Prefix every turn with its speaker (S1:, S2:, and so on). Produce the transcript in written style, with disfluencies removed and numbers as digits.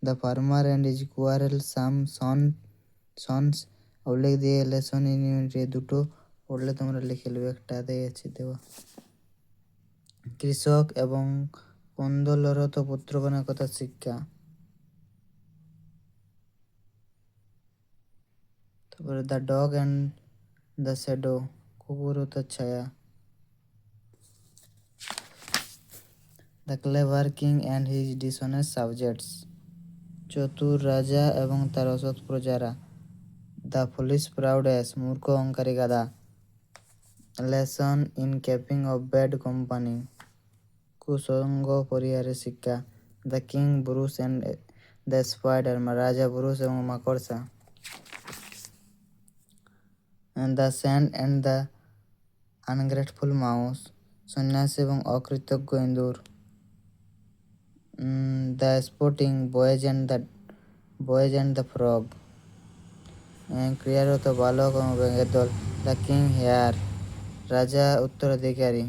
S1: The farmer and is quarrel some sons উল্লেখ দিয়ে lesson in unity দুটো পড়লে তোমরা লিখে নেবে, একটাতেই আছে দেওয়া। কৃষক এবং কন্দলরত পুত্রগণের কথা শিক্ষা। তারপরে the dog and the shadow কুকুর ও তার ছায়া। The clever king and his dishonest subjects চতুর রাজা এবং তার অসৎ প্রজারা। দ্য ফুলিশ প্রাউডেস মূর্খ অহংকারী গাধা। Lesson in keeping of bad company কুসঙ্গ পরিহারের শিক্ষা। The king Bruce and the spider রাজা ব্রুস এবং মাকড়সা। The saint and the ungrateful mouse সন্ন্যাসী এবং অকৃতজ্ঞ ইঁদুর। The sporting boys and the frog ক্রিয়ারত বালক এবং ব্যাঙের দল। দ্য কিং হেয়ার রাজা উত্তরাধিকারী।